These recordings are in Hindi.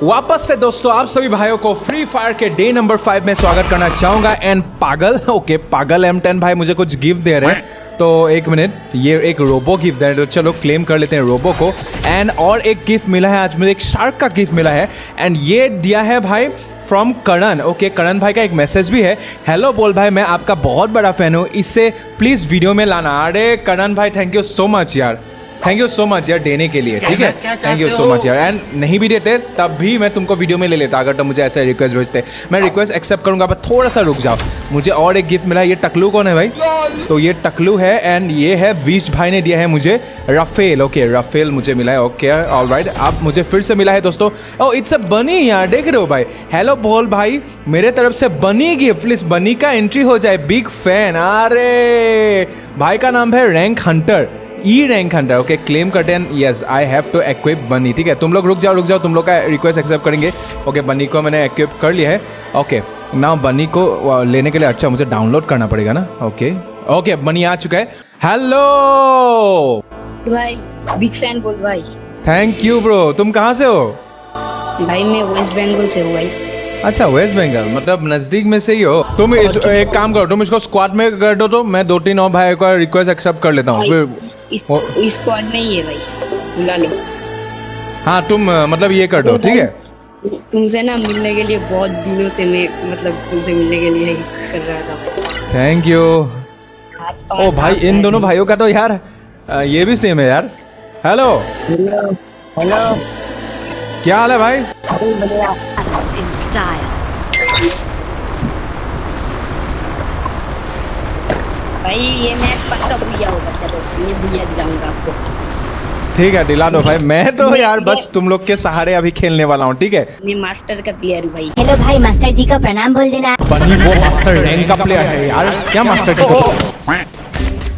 वापस से दोस्तों आप सभी भाइयों को फ्री फायर के डे नंबर 5 में स्वागत करना चाहूंगा। एंड पागल M10 भाई मुझे कुछ गिफ्ट दे रहे हैं, तो एक मिनट, ये एक रोबो गिफ्ट दे रहे हैं, तो चलो क्लेम कर लेते हैं रोबो को। एंड और एक गिफ्ट मिला है आज मुझे, एक शार्क का गिफ्ट मिला है एंड ये दिया है भाई फ्रॉम करण। करण भाई का एक मैसेज भी है, हेलो बोल भाई मैं आपका बहुत बड़ा फैन हूँ, इससे प्लीज वीडियो में लाना। अरे करण भाई थैंक यू सो मच यार, थैंक यू सो मच यार देने के लिए, ठीक है, थैंक यू सो मच यार। एंड नहीं भी देते तब भी मैं तुमको वीडियो में ले लेता अगर तो मुझे ऐसे रिक्वेस्ट भेजते, मैं रिक्वेस्ट एक्सेप्ट करूंगा। बट थोड़ा सा रुक जाओ, मुझे और एक गिफ्ट मिला है। ये टकलू कौन है भाई? तो ये टकलू है एंड ये है बीच भाई ने दिया है मुझे राफेल। राफेल मुझे मिला है। ऑलराइट, अब मुझे फिर से मिला है दोस्तों। ओह इट्स अ बनी यार, देख रहे हो भाई। हेलो बोल भाई, मेरे तरफ से बनी गिफ्ट, प्लीज बनी का एंट्री हो जाए, बिग फैन। अरे भाई का नाम है rank hunter, rank hunter. Claim करते हैं। Yes I have to equip bunny, ठीक है। तुम लोग रुक जाओ, तुम लोग का रिक्वेस्ट एक्सेप्ट करेंगे। बनी को मैंने एक्विप कर लिया है। नाउ बनी को लेने के लिए अच्छा मुझे डाउनलोड करना पड़ेगा ना। ओके बनी आ चुका है। हेलो भाई, बिग फैन बोल भाई। Thank you bro. तुम कहाँ से हो? भाई मैं वेस्ट बंगाल से हूँ भाई। अच्छा, वेस्ट बंगाल मतलब नजदीक में से ही हो तुम। एक काम करो, तुम इसको स्क्वाड में कर दो तो मैं 2-3 और भाई का रिक्वेस्ट एक्सेप्ट कर लेता हूँ। फिर इस स्क्वाड में ही है भाई, बुला लो। हाँ तुम मतलब ये कर दो, ठीक है। तुमसे ना मिलने के लिए बहुत दिनों से मैं मतलब तुमसे मिलने के लिए कर रहा था। Thank you. ओ भाई इन दोनों भाइयों का तो यार ये भी सेम है यार। हेलो हेलो, क्या हाल है भाई? भाई ये मैच पक्का भैया होगा, चलो ये भैया दिलाऊंगा आपको। ठीक है दिला दो भाई, मैं तो यार बस तुम लोग के सहारे अभी खेलने वाला हूँ, ठीक है। मैं मास्टर का प्लेयर हूँ भाई। हेलो भाई, मास्टर जी को प्रणाम बोल देना। बनी वो मास्टर रैंक का प्लेयर है यार, क्या मास्टर जी को?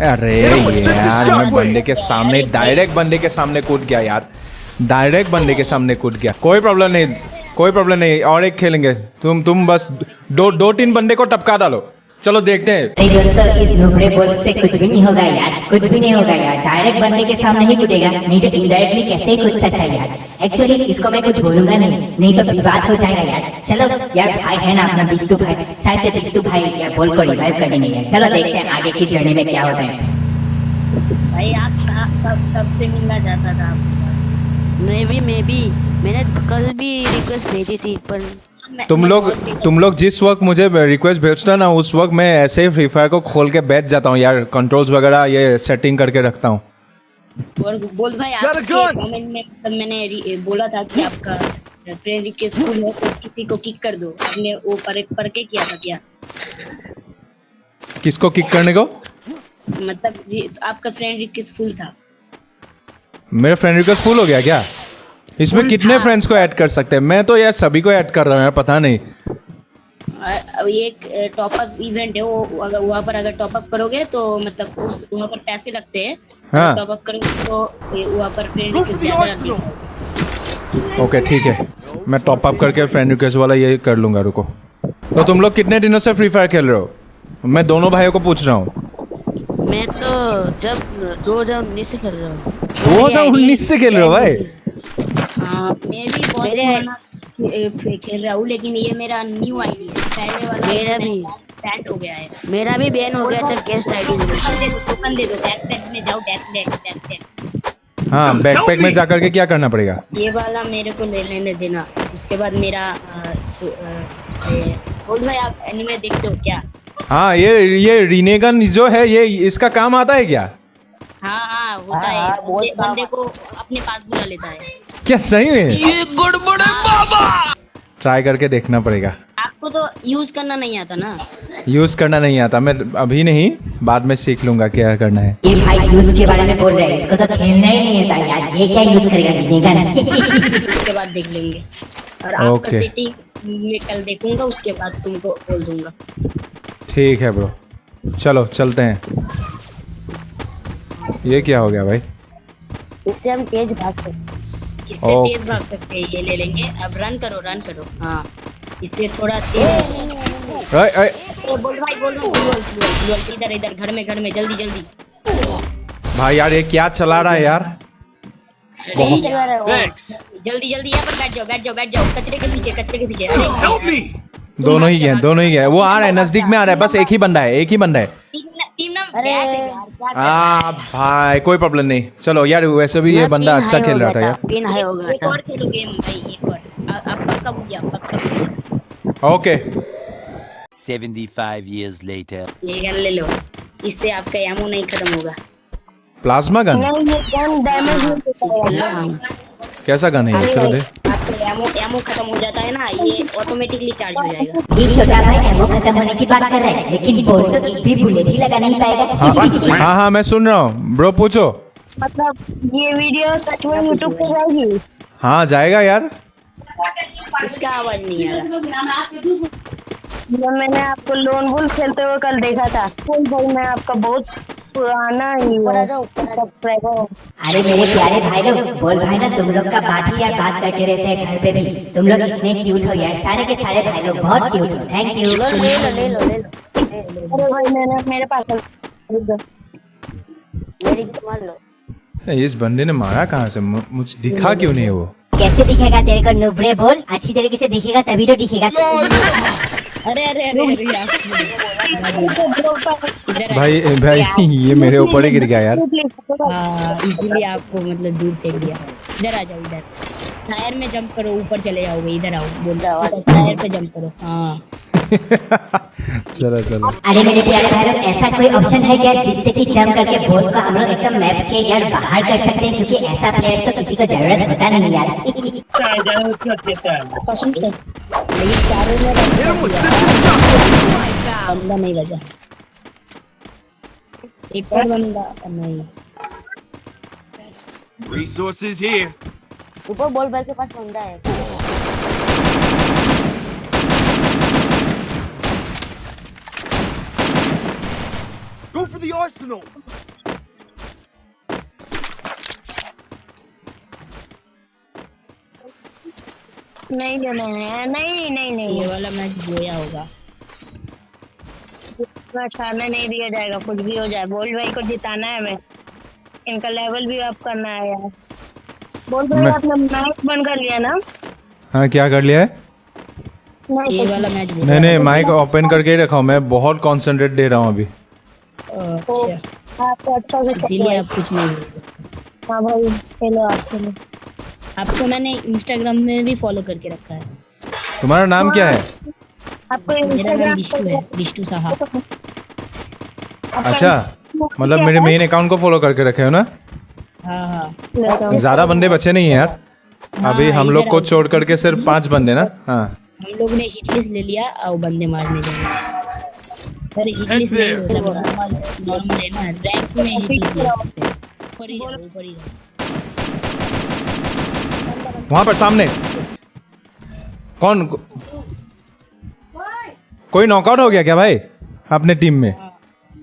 अरे यार मैं बंदे के सामने डायरेक्ट बंदे के सामने कूद गया यार, डायरेक्ट बंदे के सामने कूद गया। कोई प्रॉब्लम नहीं, और एक खेलेंगे। तुम बस 2-3 बंदे को टपका डालो, चलो देखते हैं। नहीं दोस्तों, इस धोखड़े बोल से कुछ भी नहीं होगा यार, कुछ भी नहीं होगा यार। डायरेक्ट बनने के सामने ही कूदेगा, नहीं तो इनडायरेक्टली कैसे ही कूद सकता है यार। एक्चुअली इसको मैं कुछ बोलूंगा नहीं तो विवाद हो जाएगा यार। चलो यार, भाई है ना अपना बिस्तु भाई, शायद से बिस्तु भाई यार बोल को रिवाइव कर देंगे यार। चलो देखते हैं आगे की जर्नी में क्या होता है। भाई आप सबसे मिलना चाहता था। मैं भी मैंने कल भी रिक्वेस्ट भेजी थी, पर तुम लोग जिस वक्त मुझे रिक्वेस्ट भेजता ना उस वक्त मैं ऐसे ही फ्री फायर को खोल के बैठ जाता हूँ यार, कंट्रोल्स वगैरह ये सेटिंग करके रखता हूँ। बोल भाई, आपके कमेंट में मैंने बोला था कि आपका फ्रेंड रिक्वेस्ट फुल है तो किसी को किक कर दो। आपने वो पर के किया था क्या? किसको किक करने को? मतलब आपका फ्रेंड रिक्वेस्ट फुल था। मेरा फ्रेंड रिक्वेस्ट फुल हो गया क्या? इसमें कितने फ्रेंड्स को ऐड कर सकते हैं? मैं तो यार सभी को ऐड कर रहा हूँ यार, पता नहीं। एक टॉप अप इवेंट है वो, अगर वहाँ पर अगर टॉप अप करोगे तो मतलब उस वहाँ पर पैसे लगते हैं। हाँ। टॉप अप करोगे तो वहाँ पर फ्रेंड रिक्वेस्ट ज्यादा। ओके ठीक है, मैं टॉप अप करके फ्रेंड रिक्वेस्ट वाला ये कर लूंगा। रुको, तो तुम लोग कितने दिनों से फ्री फायर खेल रहे हो? मैं दोनों भाइयों को पूछ रहा हूँ। मैं तो जब 2019 से खेल रहा हूँ। 2019 से खेल रहे हो भाई? हाँ, मैं भी बहुत पुराना खेल रहा हूँ, लेकिन ये मेरा न्यू आईडी है। पहले वाला मेरा भी बैन हो गया है। मेरा भी बैन हो गया था गेस्ट आईडी में। टोकन दे दो, बैकपैक में जाओ, बैकपैक। हाँ, बैकपैक में जाकर के क्या करना पड़ेगा? ये वाला मेरे को ले लेने देना। उसके बाद मेरा बोल भाई, आप एनिमे देखते हो क्या? हाँ, ये रिनेगन जो है ये इसका काम आता है क्या? हाँ होता है। बंदे को अपने पास बुला लेता है। क्या सही में? ये गड़बड़ है बाबा। ट्राई करके देखना पड़ेगा। आपको तो यूज करना नहीं आता ना? यूज करना नहीं आता, मैं अभी नहीं बाद में सीख लूंगा क्या करना है। ये भाई यूज के बारे में बोल रहे हैं, इसको तो खेलना ही नहीं आता यार। ये क्या यूज करेगा? उसके बाद देख लेंगे। और आपका सेटिंग मैं कल देखूंगा, उसके बाद तुमको बोल दूंगा। ठीक है ब्रो, चलो चलते हैं। ये क्या हो गया भाई? इससे हम तेज भाग सकते, इससे तेज भाग सकते हैं। ये ले लेंगे। अब रन करो। हाँ, इससे थोड़ा तेज। बोल भाई, इधर घर में जल्दी। भाई यार ये क्या चला रहा है यार? बहुत जल्दी जल्दी यहाँ पर बैठ जाओ कचरे के पीछे अरे दोनों ही गए वो आ रहा है, नजदीक में आ रहा है, बस एक ही बंदा है टीम ना बैठ यार क्या भाई कोई प्रॉब्लम नहीं, चलो यार वैसे भी ये बंदा अच्छा खेल रहा था यार। पिन हाई हो गया एक था। और खेलो गेम भाई एक और आप पक्का बुझिया ओके 75 years later. ये गन ले लो, इससे आपका एमो नहीं खत्म होगा। प्लाज्मा गन कैसा गन है ये, चलो दे। आपका एमो खत्म हो जाता है ना, ये ऑटोमेटिकली चार्ज हो जाएगा। ये छोटा भाई एमो खत्म होने की बात कर रहा है, लेकिन बोल तो एक भी बुलेट ही लगा नहीं पाएगा। हाँ मैं सुन रहा हूँ ब्रो, पूछो। मतलब ये वीडियो सच में यूट्यूब पे जाएगी? हाँ जाएगा यार। इसका आवाज नहीं आ रहा। जब मैंने आपको लोन वुल्फ खेलते हुए कल देखा था, तो भाई मैं आपका बहुत पुराना ही सब्सक्राइबर हूँ। अरे मेरे प्यारे भाई लोग, बोल भाई ना तुम लोग का बात ही यार बात करते रहते हैं घर पे भी। तुम लोग इतने क्यूट हो यार, सारे के सारे भाई लोग बहुत क्यूट हो। Thank you. अरे भाई मैंने मेरे पास इस बंदे ने मारा कहाँ से, मुझे दिखा क्यों नहीं वो? कैसे दिखेगा तेरे को नुबड़े? बोल अच्छी तरीके से दिखेगा तभी तो दिखेगा। अरे इधर भाई ये मेरे ऊपर ही गिर गया यार। इसीलिए आपको मतलब दूर फेंक दिया। इधर आ जाओ, इधर टायर में जंप करो, ऊपर चले जाओगे। इधर आओ, बोलता टायर पे जंप करो। हाँ चलो अरे मेरे प्यारे भाई लोग, ऐसा कोई ऑप्शन है क्या जिससे कि जंप करके बोल को हम लोग एकदम मैप के यार बाहर कर सकते हैं? क्योंकि ऐसा प्लेयर्स तो किसी को जरूरत होता नहीं यार। पसंद है लेकिन चारों में बंदा नहीं बचा। एक और बंदा नहीं। Resources here. ऊपर बॉल बैल के पास बंदा है। Go for the arsenal. नहीं लेना है। नहीं ये वाला मैच जोया होगा। छाना नहीं दिया जाएगा, कुछ भी हो जाए। बोल भाई को जिताना है हमें, इनका लेवल भी अप करना है यार। बोल भाई आपने मैच बंद कर लिया ना? हाँ क्या कर लिया है? ये वाला मैच नहीं माइक ओपन करके ही रखा हूँ, मैं बहुत कंसंट्रेट दे रहा हूँ अभी। अच्छा आपको अच्छा से इसीलिए आप कुछ नहीं बोलते। हाँ भाई चलो आप चलो। आपको मैंने इंस्टाग्राम में भी फॉलो करके रखा है। तुम्हारा नाम क्या है? आपको मेरा नाम इंस्टाग्राम बिष्टू है, बिष्टू साहा। अच्छा मतलब मेरे मेन अकाउंट को फॉलो करके रखे हो ना? हाँ ज्यादा बंदे बचे नहीं है यार अभी, हम लोग को छोड़ करके सिर्फ 5 बंदे ना। हाँ हम लोग ने हिट लिस्ट ले लिया और बंदे मारने जाएंगे। पर हिट लिस्ट नहीं होता, नॉर्मल है ना, रैंक में हिट लिस्ट ले सकते हैं। ऊपर ही रहो। वहां पर सामने कौन, कोई नॉकआउट हो गया क्या भाई अपने टीम में?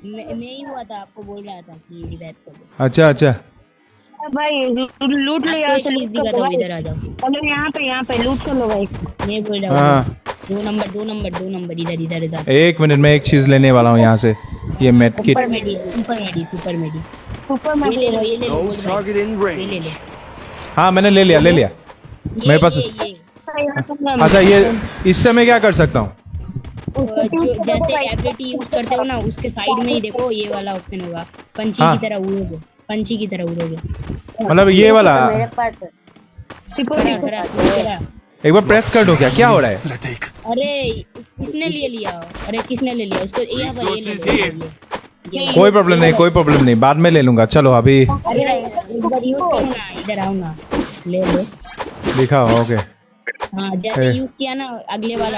नहीं हुआ था, आपको बोल रहा था कि रिवाइव कर दो। अच्छा भाई लूट लो यहाँ से, लूट कर लो। इधर आ जाओ। चलो यहाँ पे लूट कर लो भाई। ये बोल रहा हाँ हूँ। दो नंबर इधर। एक मिनट में एक चीज लेने वाला हूँ यहाँ से, ये मेड किट। सुपर मेडी ऊपर में ये ले लो No बोल भाई। target in ये ले range. लो। हाँ मैंने ले लिया ये मेरे पास। ये अच्छा ये इससे मैं क्या कर सकता हूँ? जो जैसे एबिलिटी यूज करते हो ना, उसके साइड में ही देखो ये वाला ऑप्शन होगा, पंछी हाँ। की तरह उड़ोगे, पंछी की तरह उड़ोगे। मतलब ये वाला मेरे पास है। खड़ा। एक बार प्रेस कर दो, क्या हो रहा है? अरे किसने ले लिया उसको? यहाँ पर ये Resources ले here. लो। ये कोई प्रॉब्लम नहीं, बाद में ले लूंगा। चलो अभी अरे एक बार यूज करो ना, इधर आओ ना, ले लो। दिखाओ। ओके हाँ जैसे यूज किया ना अगले वाला,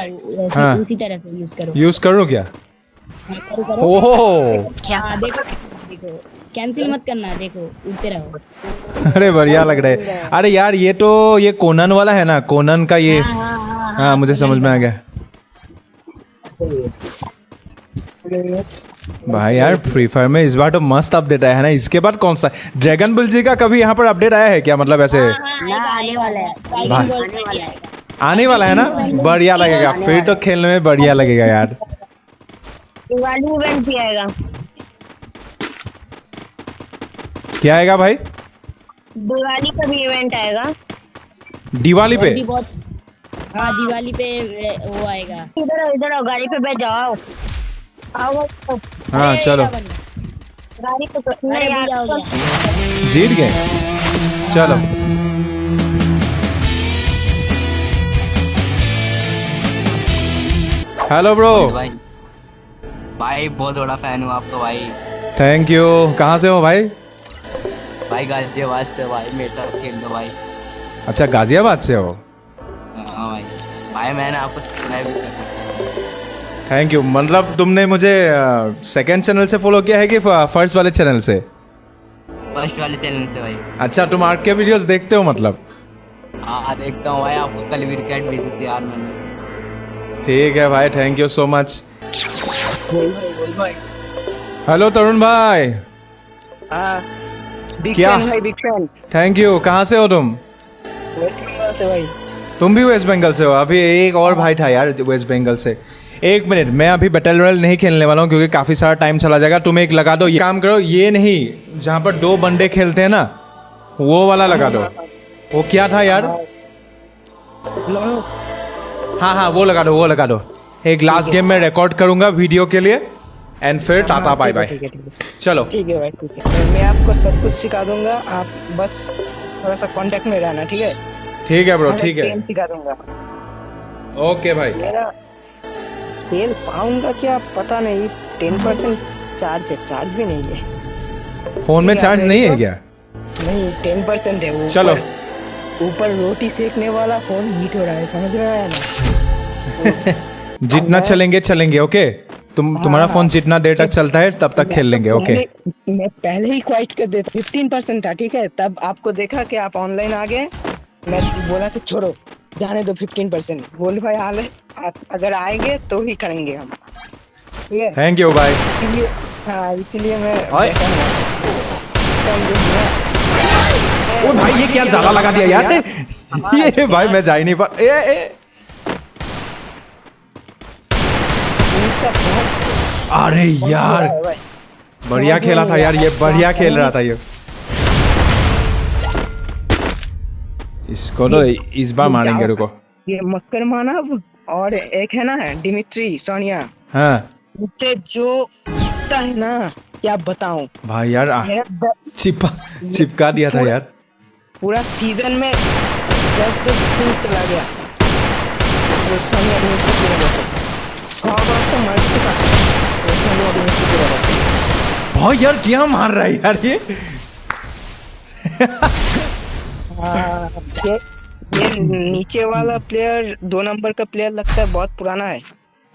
हाँ। उसी तरह से यूज करो। यूज करो क्या? हाँ, करो। ओहो हाँ देखो कैंसिल मत करना, देखो उड़ते रहो। अरे बढ़िया लग रहा है। अरे यार ये कोनन वाला है ना, कोनन का ये। हाँ मुझे समझ में आ गया भाई। यार फ्री फायर में इस बार तो मस्त अपडेट आया है ना। इसके बाद कौन सा ड्रैगन बुल जी का कभी यहाँ पर अपडेट आया है क्या? मतलब ऐसे आने वाला है। आने वाला है ना, बढ़िया लगेगा फिर तो, खेलने में बढ़िया लगेगा यार। दिवाली इवेंट भी आएगा। क्या आएगा भाई? दिवाली का भी इवेंट आएगा। दिवाली पे? और भी बहुत, हाँ दिवाली पे वो आएगा। इधर आओ, गाड़ी पे बैठ जाओ। आओ हाँ चलो, गाड़ी पे अरे नहीं भैया हो यार, गया। जीत गए। चलो हेलो ब्रो। भाई भाई बहुत बड़ा फैन हूँ आपका भाई। Thank you. कहाँ से हो भाई? भाई गाजियाबाद से भाई, मेरे साथ खेल दो भाई। अच्छा गाजियाबाद से हो। हाँ भाई, भाई मैंने आपको सब्सक्राइब भी कर। Thank you. मतलब तुमने मुझे सेकंड चैनल से फॉलो किया है कि फर्स्ट वाले चैनल से? फर्स्ट वाले चैनल से भाई। अच्छा तुम आर्ट के वीडियोस देखते हो मतलब? हाँ देखता हूँ भाई, आपको कल भी रिकॉर्ड भेजी थी यार मैंने। ठीक है भाई, थैंक यू सो मच। बोल भाई। हेलो तरुण भाई। हाँ बिग क्या? फैन भाई, बिग फैन। Thank you. कहाँ से हो तुम? वेस्ट बंगाल से भाई। तुम भी वेस्ट बंगाल से हो? अभी एक और भाई था यार वेस्ट बंगाल से। एक मिनट, मैं अभी बैटल रॉयल नहीं खेलने वाला हूँ क्योंकि काफ़ी सारा टाइम चला जाएगा। तुम एक लगा दो, ये काम करो, ये नहीं जहाँ पर 2 बंदे खेलते हैं ना, वो वाला लगा दो। वो क्या था यार? हाँ हाँ वो लगा दो, वो लगा दो। एक लास्ट गेम में रिकॉर्ड करूंगा वीडियो के लिए एंड फिर टाटा बाय बाय। चलो ठीक है भाई, ठीक है। मैं आपको सब कुछ सिखा दूंगा, आप बस थोड़ा सा कांटेक्ट में रहना, ठीक है? ठीक है ब्रो, ठीक है। गेम सिखा दूंगा। ओके भाई। मेरा तेल पाऊंगा क्या पता नहीं, 10% चार्ज है, चार्ज भी नहीं है। फोन में चार्ज नहीं है क्या? नहीं 10% है वो। चलो। ऊपर रोटी सेकने वाला फोन हीट हो रहा है, समझ रहे हैं ना? जितना चलेंगे चलेंगे। ओके तुम्हारा फोन जितना देर तक चलता है तब तक खेल लेंगे। ओके मैं पहले ही क्वाइट कर देता। 15% था, ठीक है? तब आपको देखा कि आप ऑनलाइन आ गए, मैं बोला कि छोड़ो जाने दो 15%। बोल भाई हाल है, आप अगर आएंगे तो ही करेंगे हम, ठीक है? थैंक यू भाई। इसीलिए हाँ, इसीलिए मैं ओए। ओ भाई ये क्या जाला लगा दिया यार? ये भाई मैं जा ही नहीं पा। अरे यार बढ़िया खेला था यार, ये बढ़िया खेल रहा था ये। इसको तो इस बार मारेंगे, रुको। ये मक्कर मानव और एक है ना डिमिट्री सोनिया, हाँ मुझसे जो दिखता है ना, क्या बताऊं भाई यार मेरा चिपका दिया था यार। पूरा सीजन में 10 फुट चला गया। वो सोनिया डिमिट्री की वजह से 100 बार तो मर चुका वो सोनिया डिमिट्री की वजह से। भाई यार क्या मार रहा है यार ये? ये नीचे वाला प्लेयर 2 नंबर का प्लेयर लगता है, बहुत पुराना है।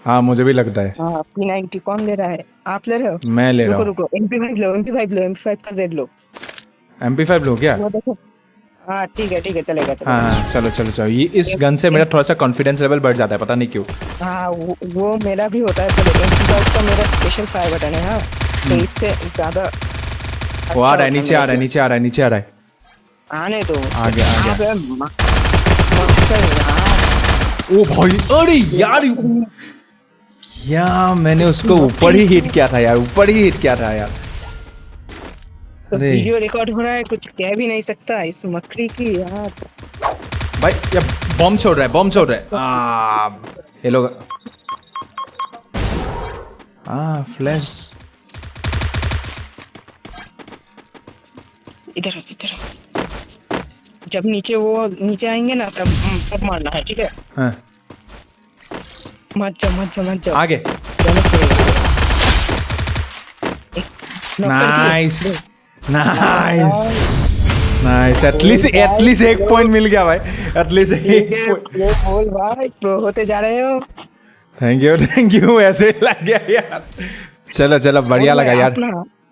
हाँ मुझे भी लगता है। हाँ P90 कौन ले रहा है? आप ले रहे हो? मैं ले रहा हूँ। रुको MP5 लो, MP5 लो, MP5 का Z लो। MP5 लो क्या? वो देखो। हाँ ठीक है चलेगा। हाँ हाँ चलो चलो चलो। ये इस गन से मेरा थोड़ा सा कॉन्फिडेंस लेवल बढ़ जाता है, पता नहीं क्यों। हाँ वो मेरा भी होता है, पर MP5 का मेरा स्पेशल फायर बटन है। हाँ तो इससे ज्यादा वो आ रहा है, नीचे आ रहा है, नीचे आ रहा है, नीचे आ रहा है। आने दो। आ गया आ गया। हाँ ओ भाई अरे यार क्या मैंने उसको ऊपर ही हिट किया था यार, ऊपर ही हिट किया था यार। तो अरे वीडियो रिकॉर्ड हो रहा है, कुछ कह भी नहीं सकता इस मकड़ी की यार। भाई ये बम छोड़ रहा है, बम छोड़ रहा है। ये लोग फ्लैश। इधर जब नीचे आएंगे ना तब मारना है, ठीक है? हाँ मत जाओ आगे। नाइस नाइस एटलीस्ट एक पॉइंट मिल गया भाई, एटलीस्ट एक पॉइंट। ये बोल भाई प्रो होते जा रहे हो। थैंक यू ऐसे लग गया यार। चलो बढ़िया लगा यार।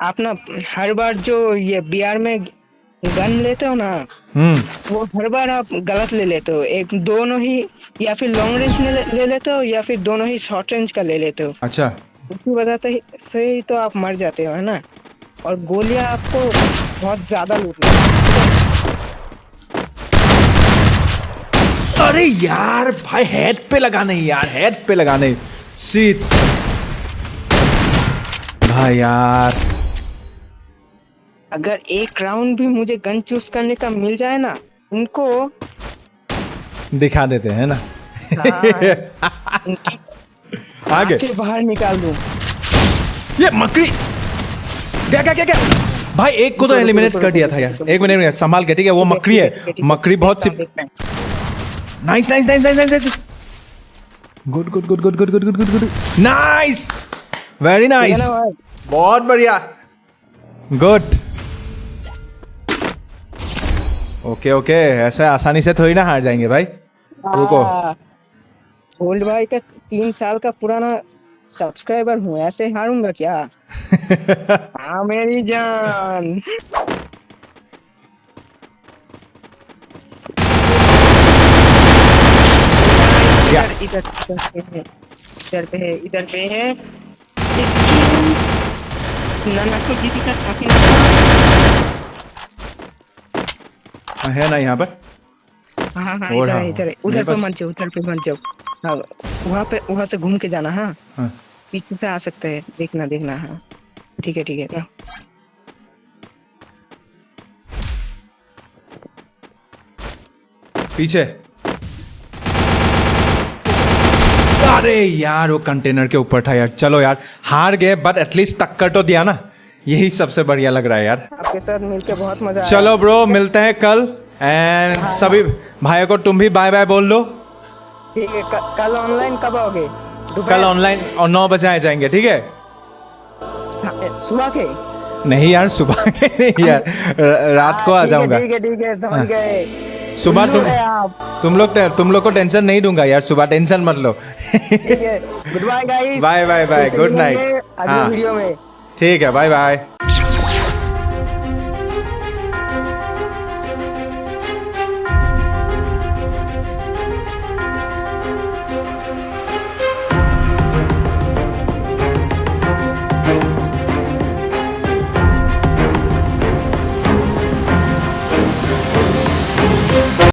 आप ना हर बार जो ये बीआर में गन लेते हो ना, वो हर बार आप गलत ले लेते हो। एक दोनों ही, या फिर लॉन्ग रेंज ले लेते हो या फिर दोनों ही शॉर्ट रेंज का ले लेते हो। अच्छा उसकी वजह से ही तो आप मर जाते हो, है ना? और गोलियां आपको बहुत ज्यादा लूटनी है। अरे यार भाई हेड पे लगाने यार, हेड पे लगाने सीट भाई यार। अगर एक राउंड भी मुझे गन चूज करने का मिल जाए ना, उनको दिखा देते हैं ना। उनकी आगे आंखें बाहर निकाल दूं। ये मकड़ी क्या क्या क्या क्या भाई, एक को तो एलिमिनेट कर दिया था यार। एक मिनट संभाल के, ठीक है? वो मकड़ी है, मकड़ी बहुत सी। Nice nice nice nice nice, good good good good good good good good good, nice, very nice, बहुत बढ़िया, गुड। ओके ओके, ऐसा आसानी से थोड़ी ना हार जाएंगे भाई, रुको। गोल्ड भाई का 3 साल का पुराना सब्सक्राइबर हूँ, ऐसे हारूंगा क्या? हाँ मेरी जान। इधर इधर पे है, इधर पे है। नाना को दीदी का साथी है ना यहाँ पर? हाँ हाँ और इधर हाँ, है, इधर है। मेरे उधर पे पास- मत जाओ, उधर पे मत जाओ। हाँ वहाँ से घूम के जाना। हाँ हाँ। पीछे से आ सकते हैं, देखना देखना। हाँ ठीक है ना। पीछे, अरे यार वो कंटेनर के ऊपर था यार। चलो यार, हार गए बट एटलीस्ट टक्कर तो दिया ना, यही सबसे बढ़िया लग रहा है यार। आपके साथ मिलके बहुत मजा आया। चलो ब्रो, मिलते हैं कल। एंड सभी भाइयों को तुम भी बाय बाय बोल दो। ठीक है, कल ऑनलाइन कब आओगे? कल ऑनलाइन और 9 बजे आ जाएंगे, ठीक है? सुबह के? नहीं यार, सुबह के नहीं यार, रात को आ जाऊंगा। ठीक है समझ गए। सुबह उल्लू है आप। तुम लोग को टेंशन नहीं दूंगा यार, सुबह टेंशन मत लो। ठीक है, good bye guys. Bye bye bye, good night. अगले वीडियो में। ठीक है, बाय बाय।